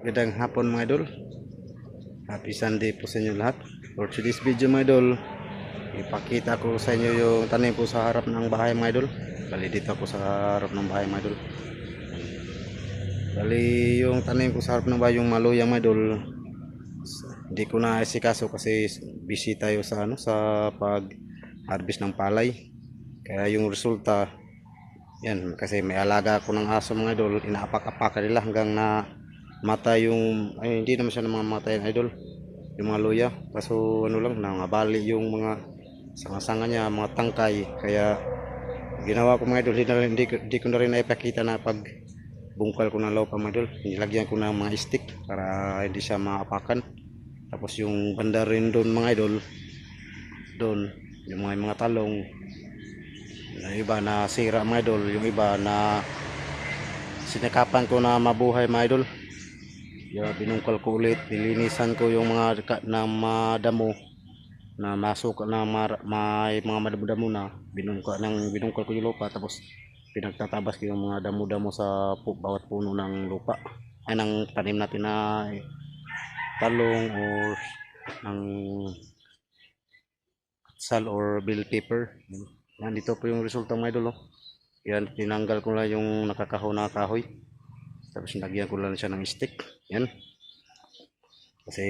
Magandang hapon mga idol. Happy Sunday po sa inyo lahat. For today's video mga idol, ipakita ko sa inyo yung tanim ko sa harap ng bahay mga idol. Bali dito ako sa harap ng bahay mga idol. Bali yung tanim ko sa harap ng bahay yung maluya mga idol. Hindi ko na isikaso kasi busy tayo sa sa pag harvest ng palay. Kaya yung resulta yan kasi may alaga ako ng aso mga idol, inaapak-apakan nila hanggang na mata yung ay hindi naman siya namamatay idol yung mga luya kaso ano lang nangabali yung mga sanga-sanga niya mga tangkay kaya ginawa ko mga idol hindi ko na rin naipakita na pag bungkal ko ng lupa mga idol nilagyan ko ng mga stick para hindi siya maapakan tapos yung banda rin doon mga idol doon yung mga talong yung iba na sira mga idol yung iba na sinakapan ko na mabuhay mga idol. Binungkal ko ulit, nilinisan ko yung mga na madamo na masuk na may mga madamo na binungkal ko yung lupa tapos pinagtatabas ko yung mga damo-damo sa bawat puno ng lupa ay ng tanim natin na talong or ng sal or bell pepper. Yan, dito po yung resulta mga idol. Yan, tinanggal ko lang yung nakakahaw na kahoy tapos nilagyan ko lang siya ng stick. Yan. Kasi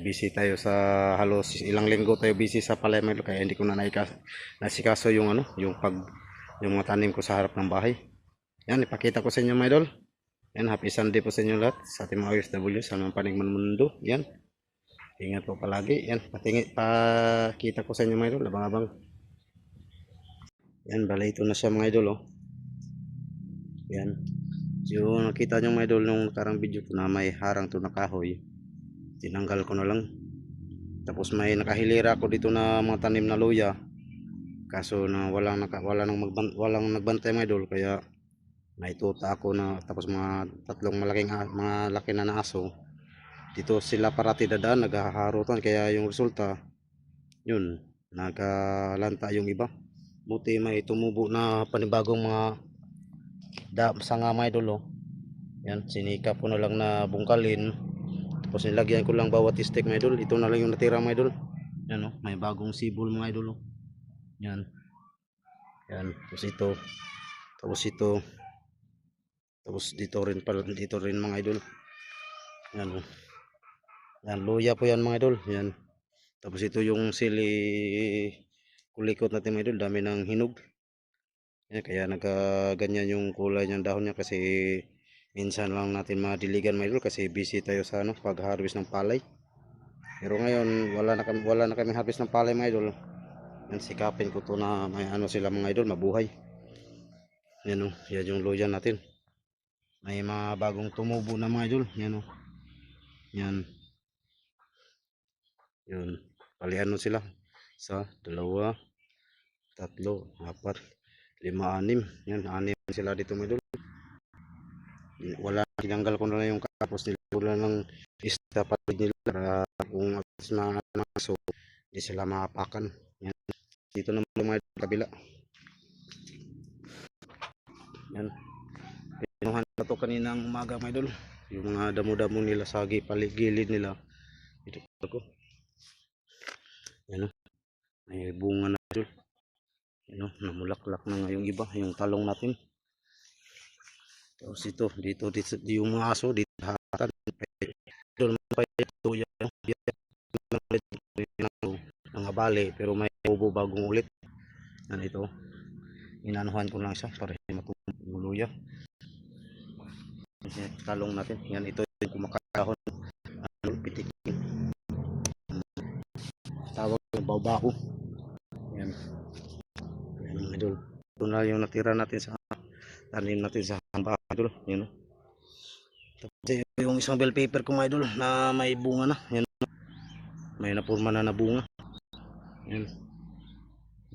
busy tayo sa halos ilang linggo tayo busy sa Palemel kaya hindi ko na nasikaso yung yung mga tanim ko sa harap ng bahay. Yan, ipakita ko sa inyo mga idol. Yan, happy Sunday po sa inyo lahat sa ating mga OFW sa mga paningman mundo. Yan. Ingat po palagi. Yan, pakita ko sa inyo mga idol, abang-abang. Yan, bala ito na siya mga idol oh. Yan. Yung nakita nyo mga idol nung nakarang video ko na may harang to na kahoy. Tinanggal ko na lang. Tapos may nakahilira ako dito na mga tanim na luya. Kaso na walang nagbantay mga idol kaya naituta ako na tapos mga tatlong mga laki na aso. Dito sila parati dadaan naghaharutan kaya yung resulta yun nagalanta yung iba. Buti may tumubo na panibagong mga sanga mga idol oh. Yan, sinikap ko na lang na bungkalin. Tapos nilagyan ko lang bawat stick mga idol. Ito na lang yung natira mga idol. Yan oh, may bagong sibol mga idol oh. Yan. Yan, tapos ito. Tapos ito. Tapos dito rin mga idol. Yan oh. Yan, luya po yan mga idol. Yan. Tapos ito yung sili kulikot natin mga idol, dami ng hinog. Yan, kaya nagkaganyan yung kulay ng dahon niya kasi minsan lang natin madiligan mga idol kasi busy tayo sa pag-harvest ng palay. Pero ngayon wala na kami harvest ng palay mga idol. Yan, sikapin ko to na may sila mga idol mabuhay. Yan oh, yan yung luya natin. May mga bagong tumubo na mga idol. Yan oh. Yan. Yun. Palihan sila. Isa, dalawa, tatlo, apat, lima, anim. Yan, anim sila dito mga idol. Wala, tinanggal ko na lang yung kapos nila. Wala ng isda palig nila para kung atas na naso, hindi sila maapakan. Yan. Dito naman mga idol, kabila. Yan. Pinuhan na to kaninang umaga mga idol. Yung mga damo-damo nila sa paligilid nila. Ito ko. Yan o. May bunga na idol. Yan o. Namulaklak na nga yung iba. Yung talong natin. Tapos ito. Dito yung mga aso. Dito hatan. Ito naman pa ito. Yan o. Nangabali. Pero may ubo bagong ulit. Yan ito. Inanuhan ko lang siya para matuluya. Talong natin. Yan ito yung kumakahon. Pitikin. Tawag ng bawbako. Yan. Yan mga idol. Ito na yung natira natin sa tanim natin sa hamba idol. Yan. Tapos yung isang bell paper ko mga idol na may bunga na. Yan. May napurma na bunga. Yan.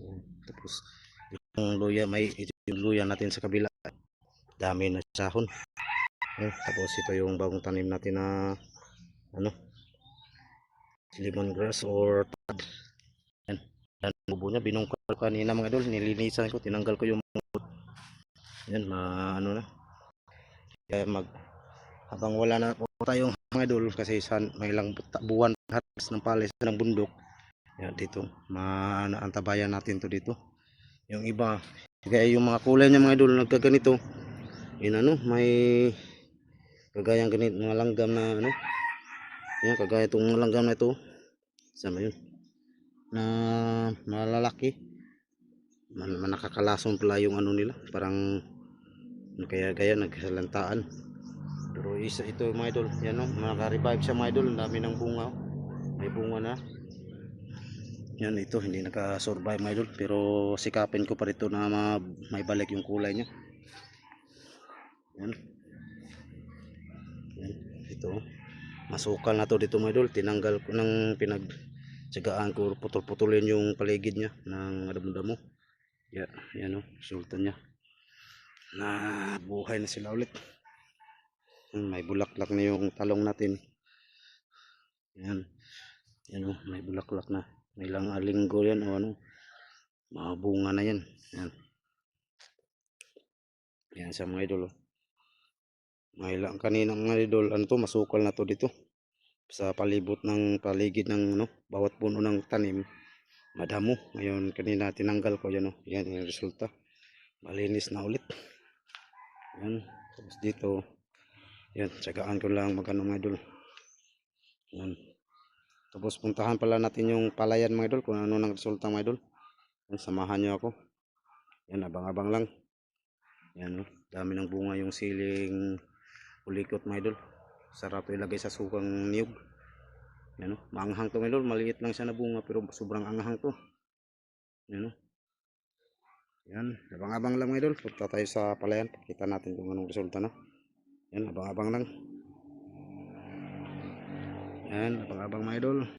Yan. Tapos yung luya, yung luya natin sa kabila. Dami na sahon. Yan. Tapos ito yung bagong tanim natin na lemongrass or tad. Yan. Yan bubo niya, binungkal kanina mga idol, nilinisan ko, tinanggal ko yung yan, na kaya habang wala na tayong mga idol kasi may ilang buwan halos ng palis ng bundok. Yan dito, maantabayan natin to dito. Yung iba, kaya yung mga kulay niya mga idol nagkaganito. Yun ano, may kagayang ganito mga langgam na ano. Yan, kagaya itong mga langgam na ito. Sama yun. Na malalaki. Nakakalason pala yung ano nila. Parang kaya gaya nagsalantaan. Pero isa ito mga idol. Yan o, naka-revive siya mga idol. Ang dami ng bunga. May bunga na. Yan ito, hindi naka-survive mga idol. Pero sikapin ko pa rito na may balik yung kulay niya. Yan. Yan. Ito. Masukal na to dito mga idol. Tinanggal ko ng pinagtsagaan ko. Putol-putulin yung paligid niya ng damo-damo. Yan. Yan o. Resulta niya. Na buhay na sila ulit. May bulaklak na yung talong natin. Yan. Yan o. May bulaklak na. May ilang linggo yan o ano. Mga bunga na yan. Yan. Yan sa mga idol. May ilang kaninang mga idol. Ano to? Masukal na to dito. Sa palibot ng paligid ng ano, bawat puno ng tanim. Madamo. Ngayon kanina tinanggal ko yan o. Yan yung resulta. Malinis na ulit. Yan. Tapos dito. Yan. Tsagaan ko lang magano mga idol. Yan. Tapos puntahan pala natin yung palayan mga idol. Kung ano nang resulta mga idol. Yan, samahan nyo ako. Yan, abang-abang lang. Yan, dami ng bunga yung siling ulikot mga idol. Sarap ilagay sa sukang niyog. Yan, maanghang to mga idol. Maliit lang siya na bunga pero sobrang anghang to. Yan, yan, abang-abang lang mga idol. Punta tayo sa palayan. Pakita natin kung anong resulta na. Yan, abang-abang lang. Yan, abang-abang mga idol.